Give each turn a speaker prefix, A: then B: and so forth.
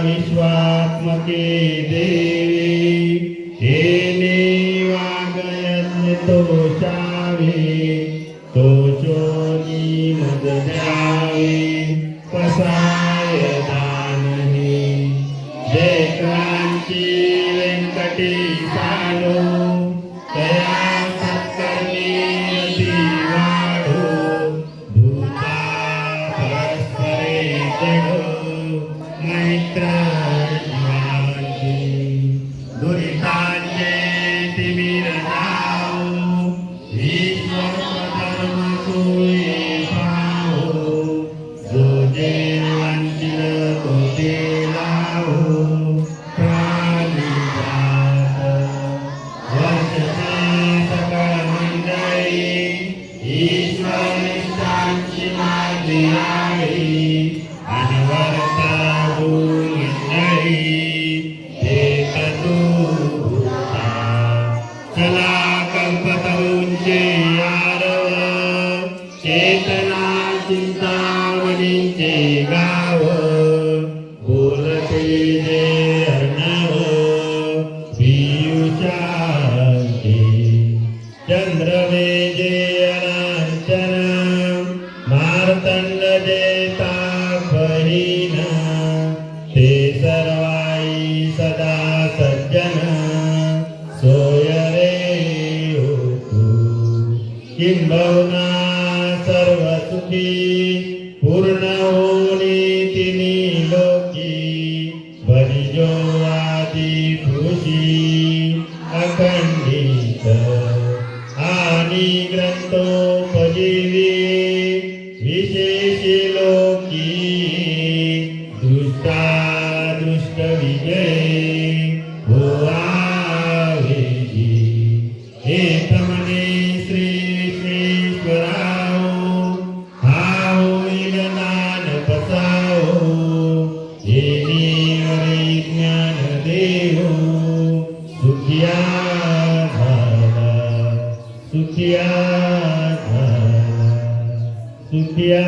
A: विश्वात्मके देवी येने वागयज्ञ तोषावे तोषोनी मद द्यावे पसाय दानही जय क्रांती व्यंकटेशानो तया सत्कर्मी अति वाढो भूता परस्परे जडो मैत्र दुरितांचे तिमिर जाओ ईश्वर धर्म सोयी पाओ जो जे वंचित तो ते लाओ प्राणी जात वर्षसे सकळ मंडळी ईश्वर निष्ठांची माझी आई आणि वर्षा मंडळी चला कल्पतरूंचे आरव चेतना चिंतामणींचे गाव बोलते जे अर्णव पियुषांचे चंद्रमे जे अनांचन मार्तंड जे तापहीन ते सर्वाई सदा सज्जन सोय रे होतु किंबहुना सर्व सुखी पूर्ण होनी तिनी लोकी बलिजो आदि पुरुषी अखंडित आणि ग्रंथोपजीवी विशेषी लोकी दृष्टा दृष्ट विजय एकमने श्री विश्वेश्वराओ हाओ इलनान बसाओ येनी वरे ज्ञान देहो सुखिया झाला सुखिया झाला सुखिया